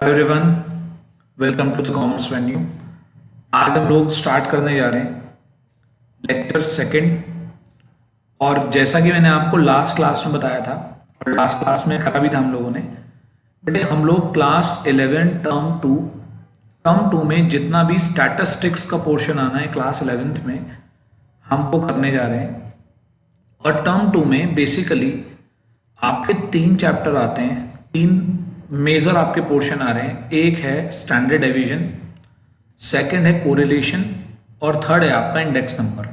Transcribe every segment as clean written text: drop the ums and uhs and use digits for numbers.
Hello everyone, welcome to the commerce venue. आज हम लोग स्टार्ट करने जा रहे हैं लेक्चर सेकंड। और जैसा कि मैंने आपको लास्ट क्लास में बताया था और लास्ट क्लास में करा भी था हम लोगों ने, बेटे हम लोग क्लास 11 टर्म टू में जितना भी स्टैटिस्टिक्स का पोर्शन आना है क्लास 11th में हमको करने जा रहे हैं। और टर्म 2 में बेसिकली आपके 3 चैप्टर आते हैं, 3 मेजर आपके पोर्शन आ रहे हैं। एक है स्टैंडर्ड डिवीजन, सेकंड है कोरिलेशन और थर्ड है आपका इंडेक्स नंबर।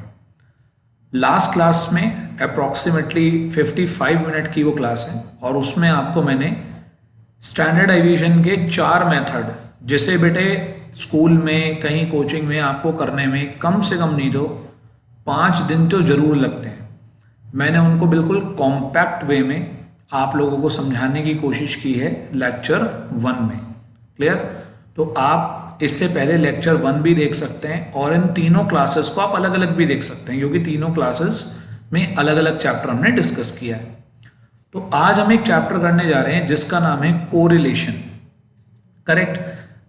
लास्ट क्लास में अप्रॉक्सीमेटली 55 मिनट की वो क्लास है और उसमें आपको मैंने स्टैंडर्ड डिवीजन के 4 मेथड, जिसे बेटे स्कूल में कहीं कोचिंग में आपको करने में कम से कम नहीं तो 5 दिन तो जरूर लगते हैं, मैंने उनको बिल्कुल कॉम्पैक्ट वे में आप लोगों को समझाने की कोशिश की है लेक्चर 1 में। क्लियर? तो आप इससे पहले लेक्चर 1 भी देख सकते हैं और इन तीनों क्लासेस को आप अलग अलग भी देख सकते हैं, क्योंकि तीनों क्लासेस में अलग अलग चैप्टर हमने डिस्कस किया है। तो आज हम एक चैप्टर करने जा रहे हैं जिसका नाम है कोरिलेशन। करेक्ट?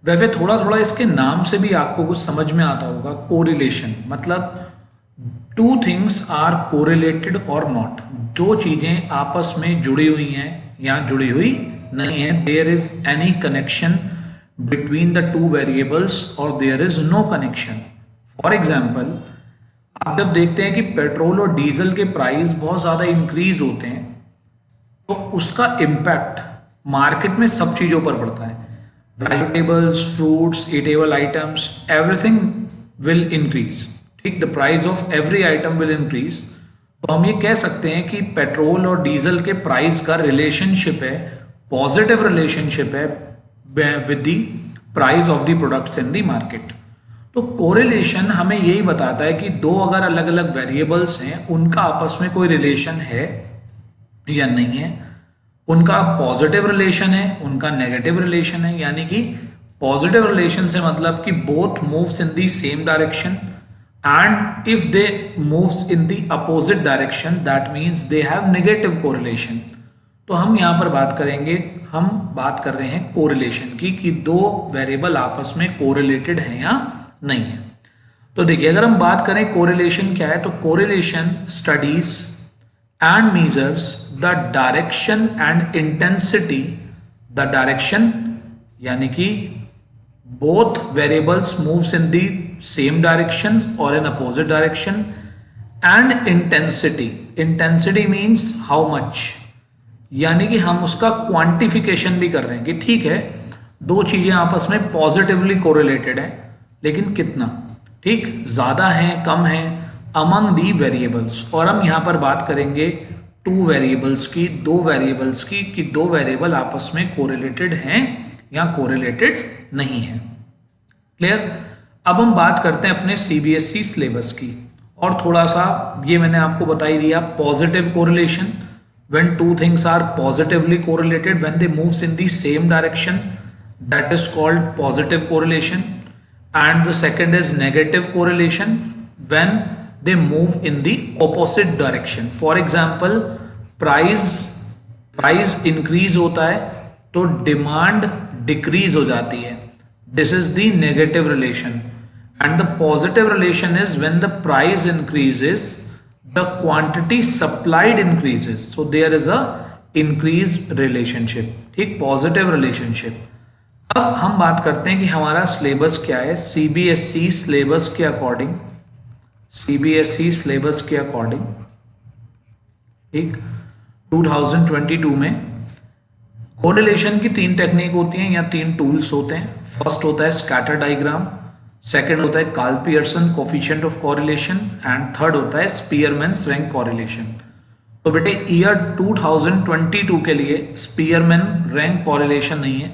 वैसे थोड़ा थोड़ा इसके नाम से भी आपको कुछ समझ में आता होगा। कोरिलेशन मतलब टू थिंग्स आर कोरिलेटेड और नॉट, दो चीजें आपस में जुड़ी हुई हैं या जुड़ी हुई नहीं है। There is any connection between the two variables और there is no connection. For example, आप जब देखते हैं कि पेट्रोल और डीजल के प्राइस बहुत ज्यादा इंक्रीज होते हैं तो उसका इम्पैक्ट मार्केट में सब चीजों पर पड़ता है। Vegetables, fruits, eatable items, everything will increase. ठीक, the price of every item will increase. तो हम ये कह सकते हैं कि पेट्रोल और डीजल के प्राइस का रिलेशनशिप है, पॉजिटिव रिलेशनशिप है with the price of the products in the market. तो कोरिलेशन हमें यही बताता है कि दो अगर अलग अलग वेरिएबल्स हैं उनका आपस में कोई रिलेशन है या नहीं है, उनका पॉजिटिव रिलेशन है, उनका नेगेटिव रिलेशन है। यानी कि पॉजिटिव रिलेशन से मतलब कि both moves in the same direction, and if they moves in the opposite direction that means they have negative correlation। तो हम यहां पर बात करेंगे, हम बात कर रहे हैं कोरिलेशन की कि दो वेरिएबल आपस में कोरिलेटेड हैं या नहीं है। तो देखिए, अगर हम बात करें कोरिलेशन क्या है, तो correlation studies and measures the direction and intensity, the direction यानी कि both variables moves in the same directions or in opposite direction, and intensity means how much, यानी कि हम उसका क्वांटिफिकेशन भी कर रहे हैं कि ठीक है दो चीजें आपस में पॉजिटिवली कोरिलेटेड है, लेकिन कितना, ठीक, ज्यादा है कम है अमंग दी वेरिएबल्स। और हम यहां पर बात करेंगे टू वेरिएबल्स की, दो वेरिएबल्स की, कि दो वेरिएबल आपस में कोरिलेटेड हैं या कोरिलेटेड नहीं है। क्लियर? अब हम बात करते हैं अपने सीबीएसई सिलेबस की, और थोड़ा सा ये मैंने आपको बता ही दिया। Positive correlation, when two things are positively correlated when they moves in the same direction, that is called positive correlation. And the second is negative correlation, when they move in the opposite direction. For example, price increase होता है तो demand decrease हो जाती है, this is the negative relation, and the positive relation is when the price increases the quantity supplied increases, so there is a increased relationship। ठीक, positive relationship. अब हम बात करते हैं कि हमारा सिलेबस क्या है। सीबीएसई सिलेबस के अकॉर्डिंग, सीबीएसई सिलेबस के अकॉर्डिंग, ठीक, 2022 में कोरिलेशन की 3 टेक्निक होती हैं या 3 टूल्स होते हैं। फर्स्ट होता है स्कैटर डायग्राम, सेकंड होता है Karl Pearson coefficient of correlation, and third होता है स्पीयरमैन्स रैंक कोरिलेशन। तो बेटे ईयर 2022 के लिए स्पीयरमैन रैंक कोरिलेशन नहीं है।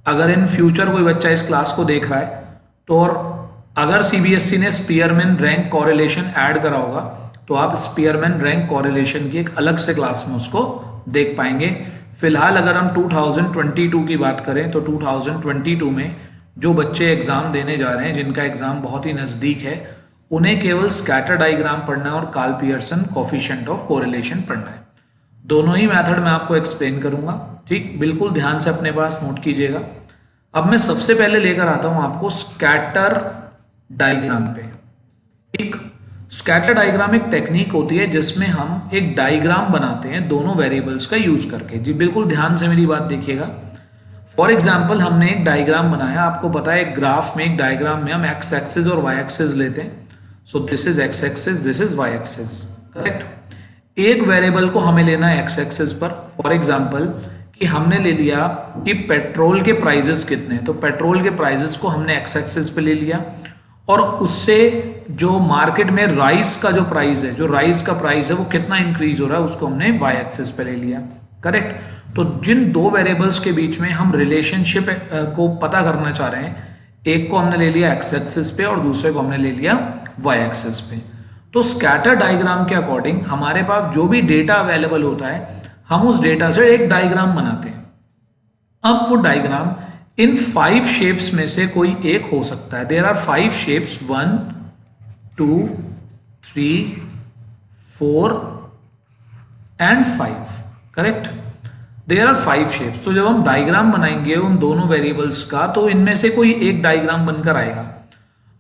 अगर इन फ्यूचर कोई बच्चा इस क्लास को देख रहा है तो, और अगर सीबीएसई ने स्पीयरमैन रैंक कोरिलेशन ऐड करा होगा तो आप स्पीयरमैन रैंक कोरिलेशन की एक अलग से क्लास में उसको देख पाएंगे। फिलहाल अगर हम 2022 की बात करें तो 2022 में जो बच्चे एग्जाम देने जा रहे हैं, जिनका एग्जाम बहुत ही नजदीक है, उन्हें केवल स्कैटर डायग्राम पढ़ना है और Karl Pearson coefficient of correlation पढ़ना है। दोनों ही मेथड मैं आपको एक्सप्लेन करूंगा। ठीक, बिल्कुल ध्यान से अपने पास नोट कीजिएगा। अब मैं सबसे पहले लेकर आता हूं आपको स्कैटर डायग्राम पे। एक स्कैटर डायग्राम एक टेक्निक होती है जिसमें हम एक डायग्राम बनाते हैं दोनों वेरिएबल्स का यूज करके। जी बिल्कुल ध्यान से मेरी बात देखिएगा। फॉर एग्जाम्पल हमने एक डायग्राम बनाया, आपको पता है एक ग्राफ में, एक डायग्राम में हम एक्स एक्सिस और वाई एक्सिस लेते हैं। So this is X axis, this is Y axis, correct. एक वेरिएबल को हमें लेना है एक्स एक्सिस पर। फॉर एग्जाम्पल कि हमने ले लिया कि पेट्रोल के प्राइजेस कितने, तो पेट्रोल के प्राइजेस को हमने एक्स एक्सिस पे ले लिया, और उससे जो मार्केट में राइस का जो प्राइस है, जो राइस का प्राइस है वो कितना इंक्रीज हो रहा है, उसको हमने वाई एक्सिस पे ले लिया, करेक्ट। तो जिन दो वेरिएबल्स के बीच में हम रिलेशनशिप को पता करना चाह रहे हैं, एक को हमने ले लिया एक्स एक्सिस पे और दूसरे को हमने ले लिया वाई एक्सिस पे। तो स्कैटर डायग्राम के अकॉर्डिंग हमारे पास जो भी डेटा अवेलेबल होता है, हम उस डेटा से एक डायग्राम बनाते हैं। अब वो डायग्राम इन 5 शेप्स में से कोई एक हो सकता है। There are 5 shapes, 1 2 3 4 and 5, correct. There are 5 shapes. तो जब हम डायग्राम बनाएंगे उन दोनों वेरिएबल्स का, तो इनमें से कोई एक डायग्राम बनकर आएगा।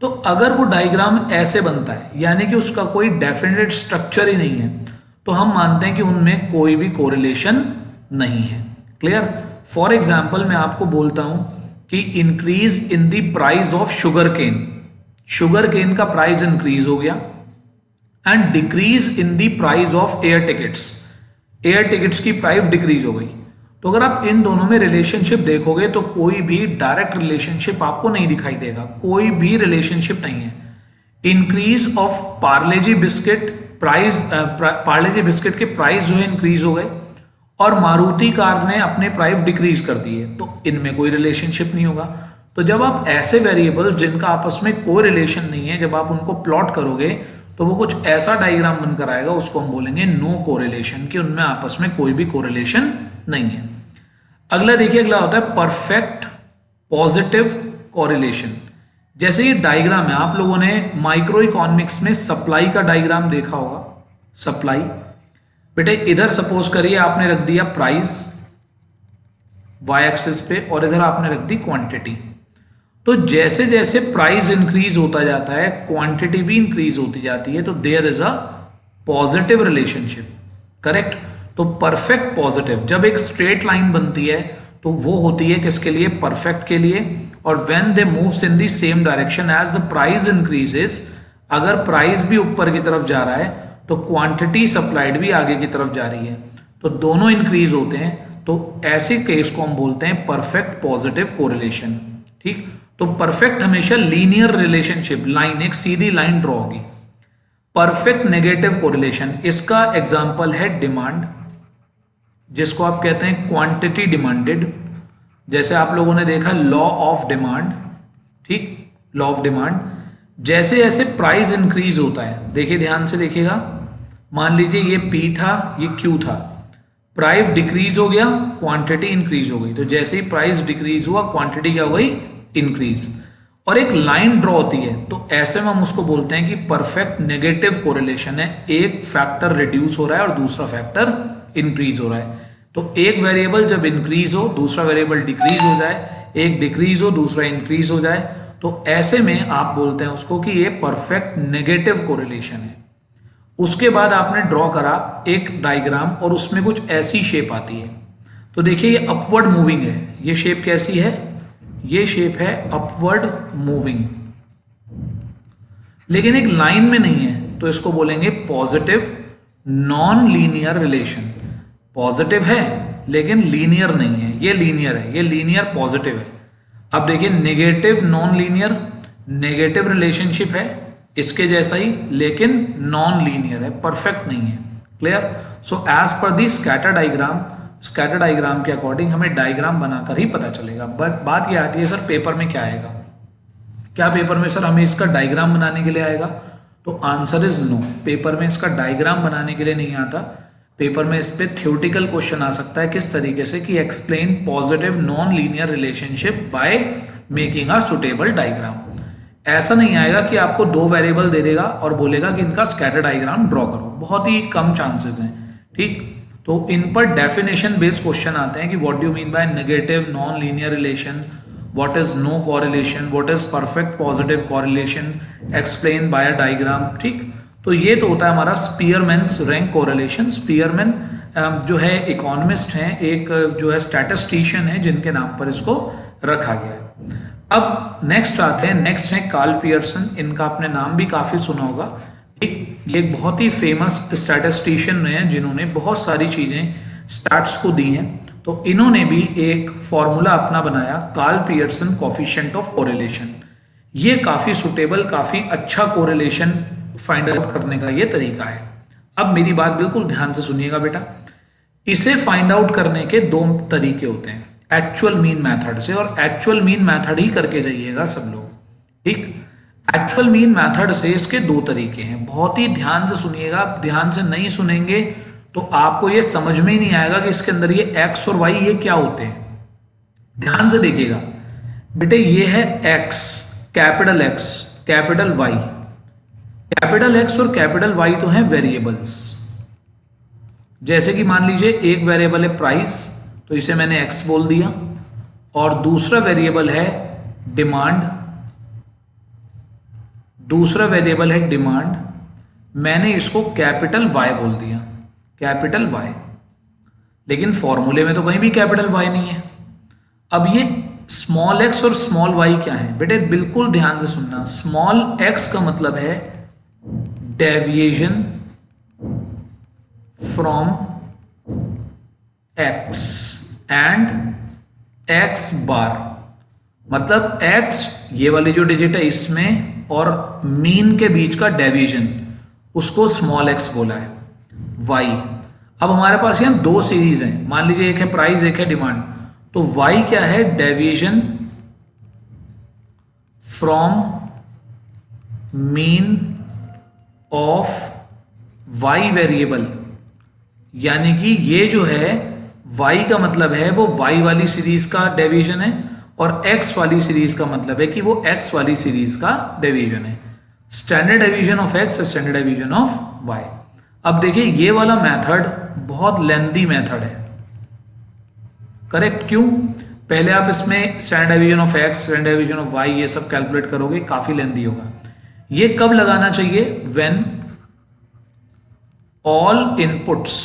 तो अगर वो डायग्राम ऐसे बनता है, यानी कि उसका कोई डेफिनेट स्ट्रक्चर ही नहीं है, तो हम मानते हैं कि उनमें कोई भी कोरिलेशन नहीं है। क्लियर। फॉर एग्जाम्पल मैं आपको बोलता हूं कि increase in the price of sugar cane, sugar cane का प्राइस इंक्रीज हो गया, and decrease in the price of air tickets, air tickets की प्राइस डिक्रीज हो गई। तो अगर आप इन दोनों में रिलेशनशिप देखोगे तो कोई भी डायरेक्ट रिलेशनशिप आपको नहीं दिखाई देगा, कोई भी रिलेशनशिप नहीं है। Increase of Parle-G biscuit price, Parle-G biscuit के प्राइस जो है इंक्रीज हो गए, और मारुति कार ने अपने प्राइस डिक्रीज कर दिए, तो इनमें कोई रिलेशनशिप नहीं होगा। तो जब आप ऐसे वेरिएबल जिनका आपस में कोई रिलेशन नहीं है, जब आप उनको प्लॉट करोगे तो वो कुछ ऐसा डायग्राम बनकर आएगा, उसको हम बोलेंगे नो कोरिलेशन, कि उनमें आपस में कोई भी कोरिलेशन नहीं है। अगला देखिए, अगला होता है परफेक्ट पॉजिटिव कोरिलेशन। जैसे ये डायग्राम है, आप लोगों ने माइक्रो इकोनॉमिक्स में सप्लाई का डायग्राम देखा होगा। सप्लाई बेटे, इधर सपोज करिए आपने रख दिया प्राइस वाई एक्सिस पे, और इधर आपने रख दी क्वांटिटी। तो जैसे जैसे प्राइस इंक्रीज होता जाता है, क्वांटिटी भी इंक्रीज होती जाती है, तो there is a positive relationship, correct. तो परफेक्ट पॉजिटिव, जब एक स्ट्रेट लाइन बनती है तो वो होती है किसके लिए, परफेक्ट के लिए। और when they moves in the same direction as the price increases, अगर प्राइस भी ऊपर की तरफ जा रहा है तो क्वांटिटी सप्लाइड भी आगे की तरफ जा रही है, तो दोनों इंक्रीज होते हैं, तो ऐसे केस को हम बोलते हैं परफेक्ट पॉजिटिव कोरिलेशन, ठीक। तो परफेक्ट हमेशा लीनियर रिलेशनशिप, लाइन, एक सीधी लाइन ड्रॉ होगी। परफेक्ट नेगेटिव कोरिलेशन, इसका एग्जांपल है डिमांड, जिसको आप कहते हैं क्वांटिटी डिमांडेड। जैसे आप लोगों ने देखा लॉ ऑफ डिमांड, ठीक, लॉ ऑफ डिमांड। जैसे जैसे प्राइस इंक्रीज होता है, देखिए ध्यान से देखिएगा, मान लीजिए ये P था, ये Q था, प्राइस डिक्रीज हो गया, क्वांटिटी इंक्रीज हो गई। तो जैसे ही प्राइस डिक्रीज हुआ, क्वांटिटी क्या हो गई, इंक्रीज, और एक लाइन ड्रॉ होती है, तो ऐसे में हम उसको बोलते हैं कि परफेक्ट नेगेटिव कोरिलेशन है। एक फैक्टर रिड्यूस हो रहा है और दूसरा फैक्टर इंक्रीज हो रहा है। तो एक वेरिएबल जब इंक्रीज हो, दूसरा वेरिएबल डिक्रीज हो जाए, एक डिक्रीज हो, दूसरा इंक्रीज हो जाए, तो ऐसे में आप बोलते हैं उसको कि ये परफेक्ट नेगेटिव कोरिलेशन है। उसके बाद आपने ड्रॉ करा एक डायग्राम, और उसमें कुछ ऐसी शेप आती है। तो देखिए ये अपवर्ड मूविंग है, ये शेप कैसी है, ये शेप है अपवर्ड मूविंग, लेकिन एक लाइन में नहीं है, तो इसको बोलेंगे positive non linear relation. Positive है लेकिन लीनियर नहीं है, ये लीनियर है, ये लीनियर पॉजिटिव है। अब देखिए negative non linear, negative relationship है इसके जैसा ही, लेकिन नॉन लीनियर है, परफेक्ट नहीं है। क्लियर। सो एज पर दी स्कैटर डायग्राम, स्कैटर डायग्राम के अकॉर्डिंग हमें डायग्राम बनाकर ही पता चलेगा। बट बात यह आती है सर पेपर में क्या आएगा, क्या पेपर में सर हमें इसका डायग्राम बनाने के लिए आएगा, तो आंसर इज नो। पेपर में इसका डायग्राम बनाने के लिए नहीं आता, पेपर में इस पे थ्योरेटिकल क्वेश्चन आ सकता है किस तरीके से कि explain positive non linear relationship by making a suitable diagram. ऐसा नहीं आएगा कि आपको दो वेरिएबल दे देगा और बोलेगा कि इनका स्कैटर डायग्राम ड्रॉ करो, बहुत ही कम चांसेस हैं, ठीक। तो इन पर डेफिनेशन बेस्ड क्वेश्चन आते हैं कि what do you mean by negative non linear relation, what is no correlation, what is perfect positive correlation, explain by a diagram. ठीक, तो ये तो होता है हमारा स्पीयरमैन्स रैंक कोरिलेशन। स्पीयरमैन जो है इकोनॉमिस्ट हैं, एक जो है स्टैटिस्टिशियन है जिनके नाम पर इसको रखा गया है। अब नेक्स्ट आते हैं, नेक्स्ट है कार्ल पियर्सन। इनका आपने नाम भी काफी सुना होगा। ठीक, ये एक बहुत ही फेमस स्टैटिस्टिशियन हैं जिन्होंने बहुत सारी चीजें स्टैट्स को दी हैं। तो इन्होंने भी एक फॉर्मूला अपना बनाया, Karl Pearson coefficient of correlation. ये काफी सुटेबल, काफी अच्छा कोरिलेशन फाइंड आउट करने का ये तरीका है। अब मेरी बात बिल्कुल ध्यान से सुनिएगा बेटा, इसे फाइंड आउट करने के दो तरीके होते हैं, एक्चुअल मीन मेथड से और एक्चुअल मीन मेथड ही करके जाइएगा सब लोग। ठीक, एक्चुअल मीन मेथड से इसके दो तरीके हैं, बहुत ही ध्यान से सुनिएगा। ध्यान से नहीं सुनेंगे तो आपको ये समझ में ही नहीं आएगा कि इसके अंदर ये एक्स और वाई ये क्या होते हैं। ध्यान से देखिएगा बेटे, ये है X, capital X, capital Y. Capital X और कैपिटल वाई तो हैं वेरिएबल्स। जैसे कि मान लीजिए एक वेरिएबल है प्राइस, तो इसे मैंने एक्स बोल दिया, और दूसरा वेरिएबल है डिमांड, दूसरा वेरिएबल है डिमांड, मैंने इसको कैपिटल वाई बोल दिया, कैपिटल वाई। लेकिन फॉर्मूले में तो कहीं भी कैपिटल वाई नहीं है। अब ये स्मॉल एक्स और स्मॉल वाई क्या है बेटे, बिल्कुल ध्यान से सुनना। स्मॉल एक्स का मतलब है deviation from X and X bar, मतलब एक्स ये वाली जो डिजिट है इसमें और मीन के बीच का डेविएशन, उसको स्मॉल एक्स बोला है। वाई, अब हमारे पास यहाँ दो सीरीज हैं, मान लीजिए एक है प्राइस एक है डिमांड, तो वाई क्या है, deviation from mean of Y variable, यानी कि ये जो है y का मतलब है वो y वाली सीरीज का डेविएशन है, और x वाली सीरीज का मतलब है कि वो x वाली सीरीज का डेविएशन है। Standard deviation of x, standard deviation of y। अब देखिए ये वाला मेथड बहुत लेंथी मेथड है, करेक्ट? क्यों? पहले आप इसमें standard deviation of x, standard deviation of y ये सब कैलकुलेट करोगे, काफी लेंथी होगा। ये कब लगाना चाहिए? When all inputs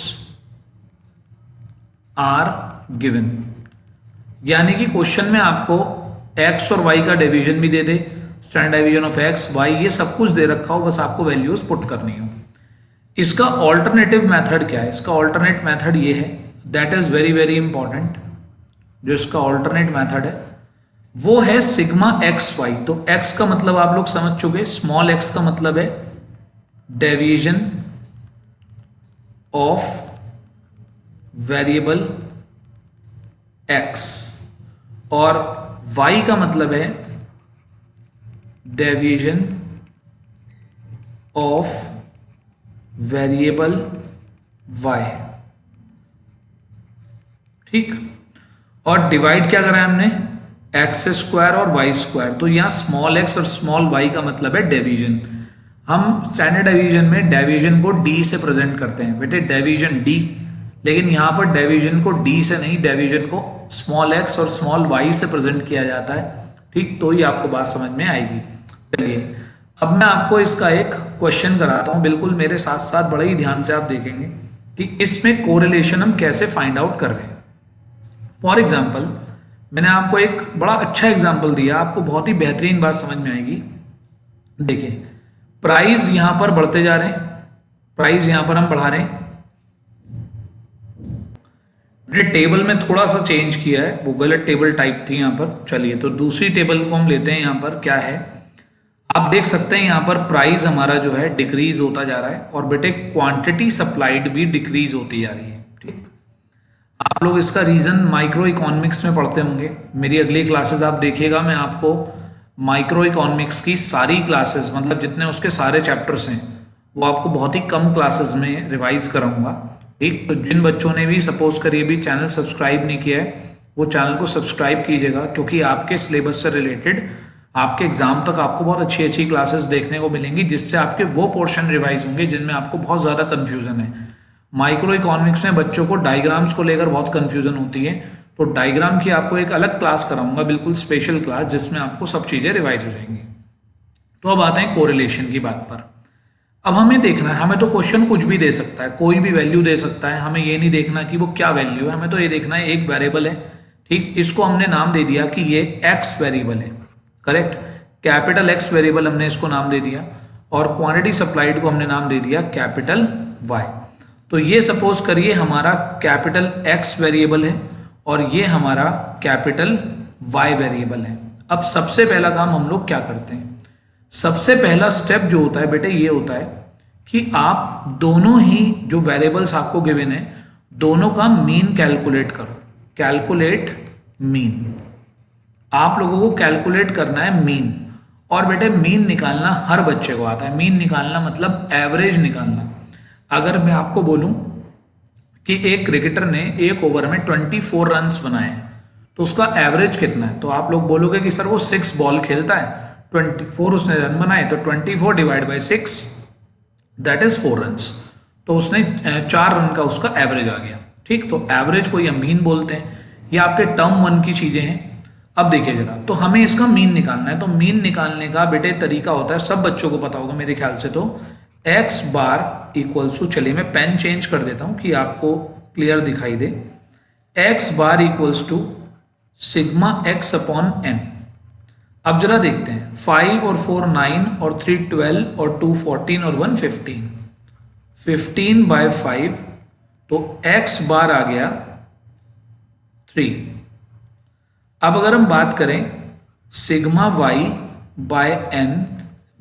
are given, यानी कि क्वेश्चन में आपको x और y का डिवीजन भी दे दे, standard division of x, y ये सब कुछ दे रखा हो, बस आपको वैल्यूज पुट करनी हो। इसका ऑल्टरनेटिव मेथड क्या है? इसका ऑल्टरनेट मेथड ये है, that is very very important. जो इसका ऑल्टरनेट मेथड है वो है सिग्मा एक्स वाई। तो x का मतलब आप लोग समझ चुके, स्मॉल x का मतलब है डेविएशन ऑफ वेरिएबल x, और y का मतलब है डेविएशन ऑफ वेरिएबल y। ठीक, और डिवाइड क्या करा है हमने? एक्स स्क्वायर और वाई स्क्वायर। तो यहाँ स्मॉल एक्स और स्मॉल वाई का मतलब है डेविएशन। हम स्टैंडर्ड डिवीजन में डेविएशन को डी से प्रेजेंट करते हैं बेटे, डेविएशन डी, लेकिन यहाँ पर डेविएशन को डी से नहीं, डेविएशन को स्मॉल एक्स और स्मॉल वाई से प्रेजेंट किया जाता है। ठीक, तो ही आपको बात समझ में आएगी। चलिए अब मैं आपको इसका एक क्वेश्चन कराता हूँ, बिल्कुल मेरे साथ साथ बड़े ही ध्यान से आप देखेंगे कि इसमें कोरिलेशन हम कैसे फाइंड आउट कर रहे हैं। फॉर एग्जाम्पल मैंने आपको एक बड़ा अच्छा एग्जाम्पल दिया, आपको बहुत ही बेहतरीन बात समझ में आएगी। देखिए प्राइस यहां पर बढ़ते जा रहे हैं, प्राइस यहां पर हम बढ़ा रहे हैं। मैंने टेबल में थोड़ा सा चेंज किया है, वो गलत टेबल टाइप थी यहां पर। चलिए तो दूसरी टेबल को हम लेते हैं। यहां पर क्या है आप देख सकते हैं, यहां पर प्राइस हमारा जो है डिक्रीज होता जा रहा है, और बेटे क्वांटिटी सप्लाइड भी डिक्रीज होती जा रही है। ठीक, आप लोग इसका रीजन माइक्रो इकोनॉमिक्स में पढ़ते होंगे। मेरी अगली क्लासेस आप देखिएगा, मैं आपको माइक्रो इकोनॉमिक्स की सारी क्लासेस, मतलब जितने उसके सारे चैप्टर्स हैं वो आपको बहुत ही कम क्लासेस में रिवाइज कराऊंगा। ठीक, तो जिन बच्चों ने भी सपोज करिए भी चैनल सब्सक्राइब नहीं किया है वो चैनल को सब्सक्राइब कीजिएगा, क्योंकि आपके सिलेबस से रिलेटेड आपके एग्जाम तक आपको बहुत अच्छी अच्छी क्लासेस देखने को मिलेंगी, जिससे आपके वो पोर्शन रिवाइज होंगे जिनमें आपको बहुत ज़्यादा कन्फ्यूजन है। माइक्रो इकोनॉमिक्स में बच्चों को डायग्राम्स को लेकर बहुत कन्फ्यूजन होती है, तो डायग्राम की आपको एक अलग क्लास कराऊंगा, बिल्कुल स्पेशल क्लास, जिसमें आपको सब चीज़ें रिवाइज हो जाएंगी। तो अब आते हैं कोरिलेशन की बात पर। अब हमें देखना है, हमें तो क्वेश्चन कुछ भी दे सकता है, कोई भी वैल्यू दे सकता है, हमें ये नहीं देखना कि वो क्या वैल्यू है, हमें तो ये देखना है एक वेरिएबल है, ठीक, इसको हमने नाम दे दिया कि ये एक्स वेरिएबल है, करेक्ट, कैपिटल एक्स वेरिएबल हमने इसको नाम दे दिया, और क्वांटिटी सप्लाइड को हमने नाम दे दिया कैपिटल वाई। तो ये सपोज करिए हमारा कैपिटल एक्स वेरिएबल है और ये हमारा कैपिटल वाई वेरिएबल है। अब सबसे पहला काम हम लोग क्या करते हैं, सबसे पहला स्टेप जो होता है बेटे ये होता है कि आप दोनों ही जो वेरिएबल्स आपको गिवन है दोनों का मीन कैलकुलेट करो। कैलकुलेट मीन, आप लोगों को कैलकुलेट करना है मीन। और बेटे मीन निकालना हर बच्चे को आता है। मीन निकालना मतलब एवरेज निकालना। अगर मैं आपको बोलूं कि एक क्रिकेटर ने एक ओवर में 24 रन्स बनाए हैं तो उसका एवरेज कितना है, तो आप लोग बोलोगे कि सर वो 6 बॉल खेलता है, 24 उसने रन बनाए, तो 24 divide by 6 that is 4 runs, तो उसने 4 रन का उसका एवरेज आ गया, ठीक। तो एवरेज को या मीन बोलते हैं, ये आपके टर्म 1 की चीजें हैं। अब देखिए जरा, तो हमें इसका मीन निकालना है। तो मीन निकालने का बेटे तरीका होता है, सब बच्चों को पता होगा मेरे ख्याल से, तो एक्स बार इक्वल्स टू, चलिए मैं पेन चेंज कर देता हूं कि आपको क्लियर दिखाई दे, X bar equals to sigma X upon N. अब जरा देखते हैं, 5 और 4 9 और 3 12 और 2 14 और 1 15, 15 बाय 5, तो x बार आ गया 3। अब अगर हम बात करें sigma y by n,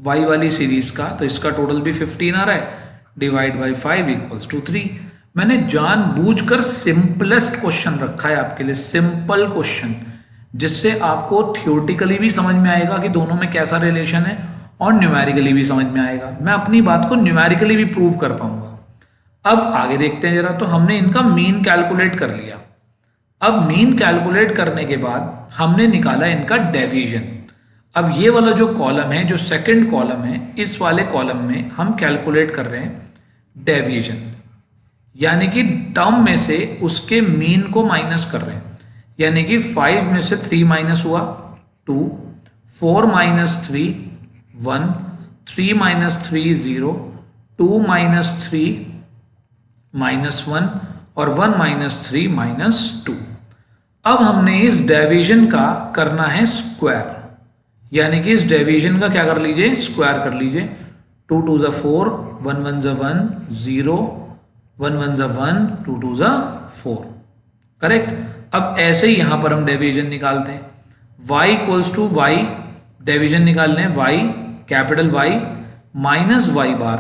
y वाली सीरीज का, तो इसका टोटल भी 15 आ रहा है, डिवाइड बाई 5 इक्वल्स टू 3। मैंने जानबूझकर सिंपलेस्ट क्वेश्चन रखा है आपके लिए, सिंपल क्वेश्चन, जिससे आपको थियोरेटिकली भी समझ में आएगा कि दोनों में कैसा रिलेशन है और न्यूमेरिकली भी समझ में आएगा। मैं अपनी बात को न्यूमेरिकली भी प्रूव कर पाऊंगा। अब आगे देखते हैं जरा, तो हमने इनका मीन कैलकुलेट कर लिया। अब मीन कैलकुलेट करने के बाद हमने निकाला इनका डेविएशन। अब ये वाला जो कॉलम है, जो सेकंड कॉलम है, इस वाले कॉलम में हम कैलकुलेट कर रहे हैं डेविएशन, यानी कि टर्म में से उसके मीन को माइनस कर रहे हैं। यानी कि 5 में से 3 माइनस हुआ 2, 4 माइनस 3 1, 3 माइनस 3 0, 2 माइनस 3 माइनस 1 और 1 माइनस 3 माइनस 2। अब हमने इस डेविएशन का करना है स्क्वायर, यानी कि इस डेविएशन का क्या कर लीजिए, स्क्वायर कर लीजिए। 2 2 ज़ा 4, 1 1 ज़ा 1 0, 1 1 ज़ा 1, 2 2 ज़ा 4, करेक्ट। अब ऐसे ही यहां पर हम डेविएशन निकालते हैं, y equals to y, deviation निकालने हैं y capital Y minus y bar.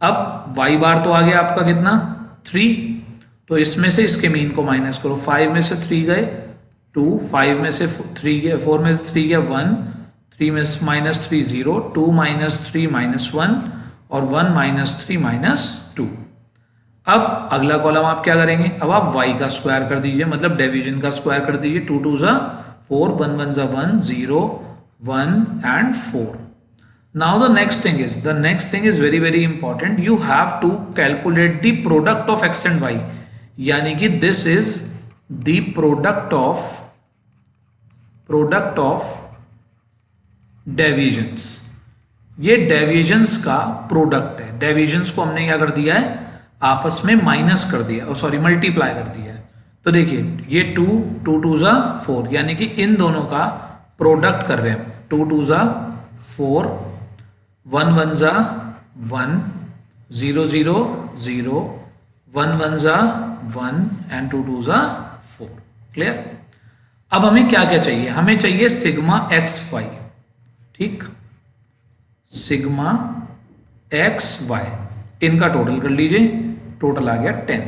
अब y बार तो आ गया आपका कितना 3, तो इसमें से इसके मीन को माइनस करो। 5 में से 3 गए 2, 5 में से 3 गए, 4 में से 3 गया 1, 3 में से माइनस 3 0, 2 माइनस 3 माइनस 1 और 1 माइनस 3 माइनस 2। अब अगला कॉलम आप क्या करेंगे, अब आप y का स्क्वायर कर दीजिए, मतलब डेविएशन का स्क्वायर कर दीजिए। 2 2 ज़ा 4, 1 1 ज़ा 1 0, 1 and 4। Now the next thing is very very important, you have to calculate the product of x and y, यानी कि this is the product of deviations. ये डेविएशंस का प्रोडक्ट है। डेविएशंस को हमने क्या कर दिया है, आपस में माइनस कर दिया, और सॉरी मल्टीप्लाई कर दिया है। तो देखिए ये 2 2 2 ज़ा 4, यानी कि इन दोनों का प्रोडक्ट कर रहे हैं। 2 2 ज़ा 4, 1 1 ज़ा 1, 0 0 0, 1 1 ज़ा 1 एंड 2 2 ज़ा 4। क्लियर। अब हमें क्या क्या चाहिए, हमें चाहिए सिग्मा एक्स वाई, ठीक, सिग्मा एक्स वाई, इनका टोटल कर लीजिए, टोटल आ गया 10।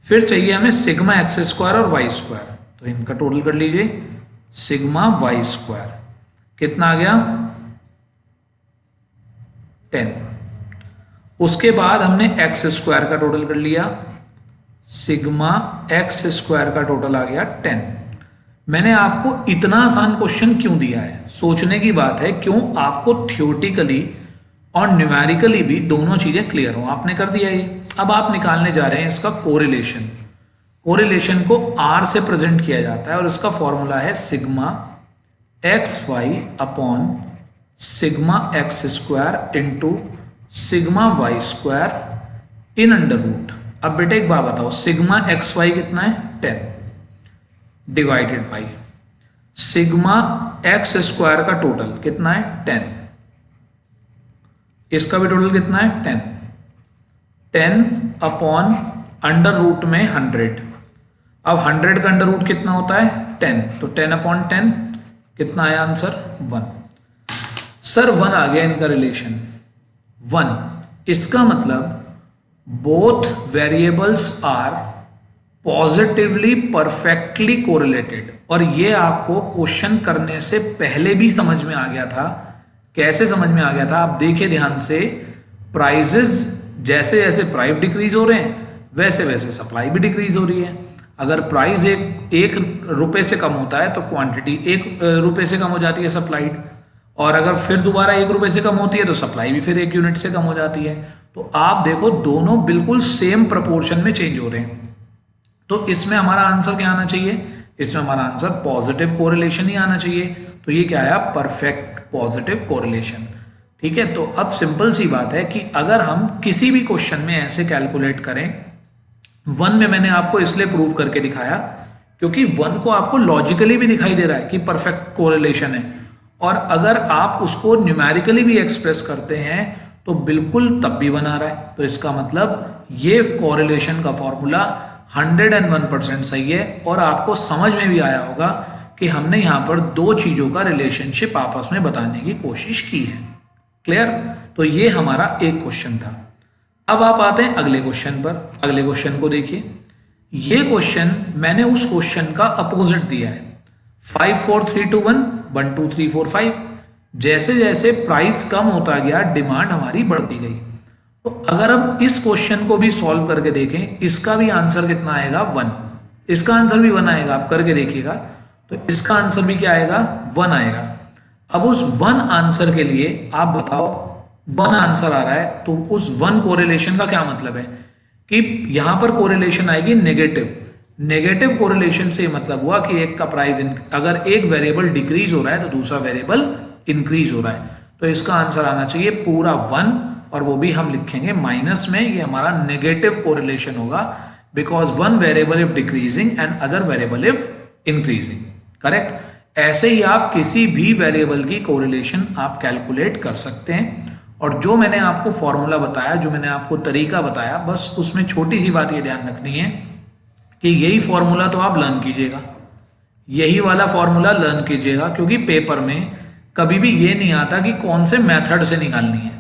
फिर चाहिए हमें सिग्मा एक्स स्क्वायर और वाई स्क्वायर, तो इनका टोटल कर लीजिए, सिग्मा वाई स्क्वायर कितना आ गया 10। उसके बाद हमने एक्स स्क्वायर का टोटल कर लिया, सिग्मा एक्स स्क्वायर का टोटल आ गया 10। मैंने आपको इतना आसान क्वेश्चन क्यों दिया है, सोचने की बात है, क्यों आपको थियोरेटिकली और न्यूमेरिकली भी दोनों चीजें क्लियर हो। आपने कर दिया ये। अब आप निकालने जा रहे हैं इसका कोरिलेशन। कोरिलेशन को R से प्रेजेंट किया जाता है और इसका फॉर्मूला है sigma X Y upon sigma X square into sigma Y square in under root. अब बेटे एक बात बताओ, सिग्मा एक्स वाई कितना है 10 divided by sigma X square का टोटल कितना है 10, इसका भी टोटल कितना है 10 अपॉन अंडर रूट में 100। अब 100 का अंडर रूट कितना होता है 10, तो 10 अपॉन 10 कितना आया आंसर 1। सर 1 आ गया इनका रिलेशन 1, इसका मतलब both variables are positively perfectly correlated. और ये आपको क्वेश्चन करने से पहले भी समझ में आ गया था। कैसे समझ में आ गया था, आप देखिए ध्यान से, प्राइजेस जैसे जैसे प्राइस डिक्रीज हो रहे हैं वैसे वैसे सप्लाई भी डिक्रीज हो रही है। अगर प्राइस एक रुपए से कम होता है तो क्वांटिटी 1 रुपए से कम हो जाती है सप्लाइड, और अगर फिर दोबारा 1 रुपए से कम होती है तो सप्लाई भी फिर 1 यूनिट से कम हो जाती है। तो आप देखो दोनों बिल्कुल सेम प्रपोर्शन में चेंज हो रहे हैं। तो इसमें हमारा आंसर क्या आना चाहिए, इसमें हमारा आंसर पॉजिटिव कोरिलेशन ही आना चाहिए। तो ये क्या आया, परफेक्ट पॉजिटिव कोरिलेशन। ठीक है, तो अब सिंपल सी बात है कि अगर हम किसी भी क्वेश्चन में ऐसे कैलकुलेट करें, 1 में मैंने आपको इसलिए प्रूव करके दिखाया क्योंकि 1 को आपको लॉजिकली भी दिखाई दे रहा है कि परफेक्ट कोरिलेशन है, और अगर आप उसको न्यूमेरिकली भी एक्सप्रेस करते हैं तो बिल्कुल तब भी बना रहा है। तो इसका मतलब ये कोरिलेशन का फॉर्मूला 101% सही है। और आपको समझ में भी आया होगा कि हमने यहाँ पर 2 चीज़ों का रिलेशनशिप आपस में बताने की कोशिश की है। क्लियर? तो ये हमारा एक क्वेश्चन था। अब आप आते हैं अगले क्वेश्चन पर। अगले क्वेश्चन को देखिए, ये क्वेश्चन मैंने उस क्वेश्चन का अपोजिट दिया है, 5 4 3 2 1 1 2 3 4 5। जैसे जैसे प्राइस कम होता गया डिमांड हमारी बढ़ती गई। तो अगर अब इस क्वेश्चन को भी सॉल्व करके देखें, इसका भी आंसर कितना आएगा 1, इसका आंसर भी 1 आएगा। आप करके देखिएगा तो इसका आंसर भी क्या आएगा 1 आएगा। अब उस 1 आंसर के लिए आप बताओ, 1 आंसर आ रहा है तो उस 1 कोरिलेशन का क्या मतलब है कि यहां पर कोरिलेशन आएगी नेगेटिव। नेगेटिव कोरिलेशन से मतलब हुआ कि एक का प्राइस अगर एक वेरिएबल डिक्रीज हो रहा है तो दूसरा वेरिएबल इंक्रीज हो रहा है। तो इसका आंसर आना चाहिए पूरा 1, और वो भी हम लिखेंगे माइनस में। ये हमारा नेगेटिव कोरिलेशन होगा because 1 variable if decreasing and other variable if increasing. Correct? ऐसे ही आप किसी भी वेरिएबल की कोरिलेशन आप कैलकुलेट कर सकते हैं। और जो मैंने आपको फॉर्मूला बताया, जो मैंने आपको तरीका बताया, बस उसमें छोटी सी बात ये ध्यान रखनी है कि यही फॉर्मूला तो आप लर्न कीजिएगा, यही वाला फॉर्मूला लर्न कीजिएगा, क्योंकि पेपर में कभी भी ये नहीं आता कि कौन से मेथड से निकालनी है।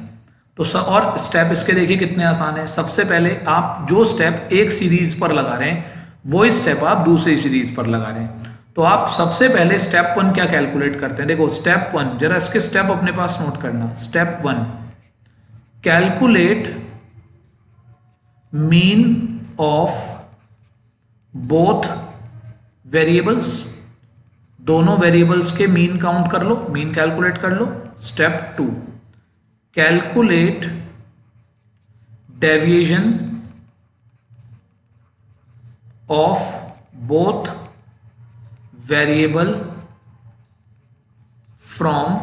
तो और स्टेप इसके देखिए कितने आसान है। सबसे पहले आप जो स्टेप एक सीरीज पर लगा रहे हैं वही स्टेप आप दूसरी सीरीज पर लगा रहे हैं। तो आप सबसे पहले स्टेप 1 क्या कैलकुलेट करते हैं, देखो स्टेप 1, जरा इसके स्टेप अपने पास नोट करना। Step 1, calculate mean of both variables. दोनों वेरिएबल्स के मीन काउंट कर लो, मीन कैलकुलेट कर लो। Step 2, calculate deviation of both variable from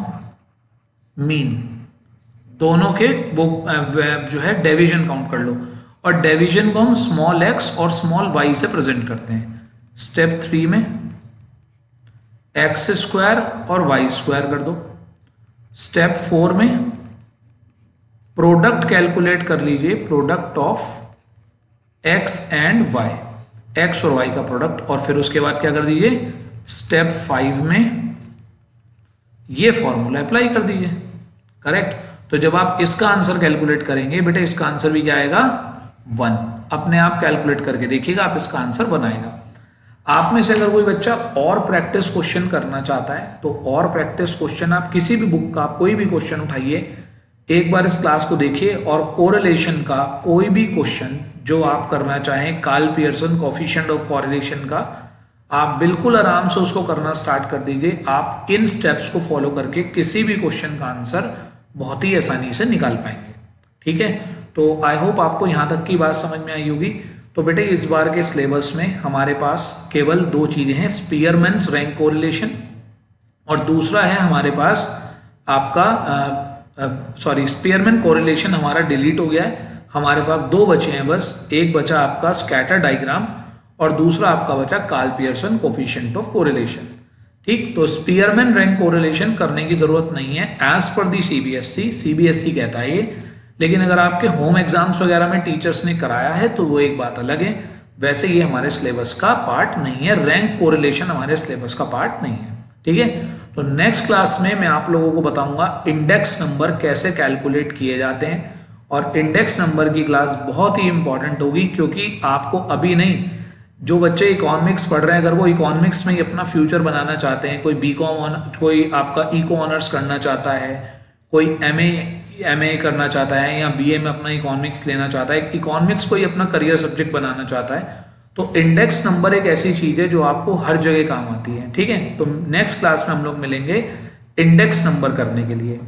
mean. दोनों के वो जो है डेविएशन काउंट कर लो, और डेविएशन को हम स्मॉल x और स्मॉल y से प्रेजेंट करते हैं। स्टेप 3 में x स्क्वायर और y स्क्वायर कर दो। स्टेप 4 में प्रोडक्ट कैलकुलेट कर लीजिए, product of x and y, x और y का प्रोडक्ट। और फिर उसके बाद क्या कर दीजिए, स्टेप 5 में ये फॉर्मूला अप्लाई कर दीजिए। करेक्ट? तो जब आप इसका आंसर कैलकुलेट करेंगे बेटा, इसका आंसर भी क्या आएगा 1। अपने आप कैलकुलेट करके देखिएगा, आप इसका आंसर बनाएगा। आप में से अगर कोई बच्चा और प्रैक्टिस क्वेश्चन करना चाहता है तो और प्रैक्टिस क्वेश्चन आप किसी भी बुक का कोई भी क्वेश्चन उठाइए, एक बार इस क्लास को देखिए, और कोरिलेशन का कोई भी क्वेश्चन जो आप करना चाहें, Karl Pearson coefficient of correlation का, आप बिल्कुल आराम से उसको करना स्टार्ट कर दीजिए। आप इन स्टेप्स को फॉलो करके किसी भी क्वेश्चन का आंसर बहुत ही आसानी से निकाल पाएंगे। ठीक है? तो आई होप आपको यहाँ तक की बात समझ में आई होगी। तो बेटे इस बार के सिलेबस में हमारे पास केवल दो चीज़ें हैं, स्पीयरमैन्स रैंक कोरिलेशन और दूसरा है हमारे पास आपका स्पीयरमैन कोरिलेशन हमारा डिलीट हो गया है। हमारे पास दो बचे हैं बस, एक बचा आपका स्कैटर डायग्राम और दूसरा आपका बचा Karl Pearson coefficient of correlation. ठीक, तो स्पीयरमैन रैंक कोरिलेशन करने की जरूरत नहीं है एज पर दी सीबीएसई कहता है ये, लेकिन अगर आपके होम एग्जाम्स वगैरह में टीचर्स ने कराया है तो वो एक बात अलग है। वैसे ये हमारे सिलेबस का पार्ट नहीं है, रैंक कोरिलेशन हमारे सिलेबस का पार्ट नहीं है। ठीक है, तो नेक्स्ट क्लास में मैं आप लोगों को बताऊंगा इंडेक्स नंबर कैसे कैलकुलेट किए जाते हैं, और इंडेक्स नंबर की क्लास बहुत ही इंपॉर्टेंट होगी क्योंकि आपको अभी नहीं, जो बच्चे इकोनॉमिक्स पढ़ रहे हैं अगर वो इकोनॉमिक्स में ही अपना फ्यूचर बनाना चाहते हैं, कोई बीकॉम, कोई आपका इको ऑनर्स करना चाहता है, कोई एमए करना चाहता है या बीए में अपना इकोनॉमिक्स लेना चाहता है, इकोनॉमिक्स को ही अपना करियर सब्जेक्ट बनाना चाहता है, तो इंडेक्स नंबर एक ऐसी चीज़ है जो आपको हर जगह काम आती है। ठीक है, तो नेक्स्ट क्लास में हम लोग मिलेंगे इंडेक्स नंबर करने के लिए।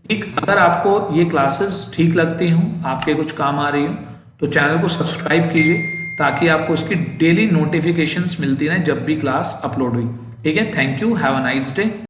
ठीक, अगर आपको ये क्लासेस ठीक लगती हूँ, आपके कुछ काम आ रही हो, तो चैनल को सब्सक्राइब कीजिए ताकि आपको इसकी डेली नोटिफिकेशंस मिलती रहें जब भी क्लास अपलोड हुई। ठीक है, thank you, have a nice day.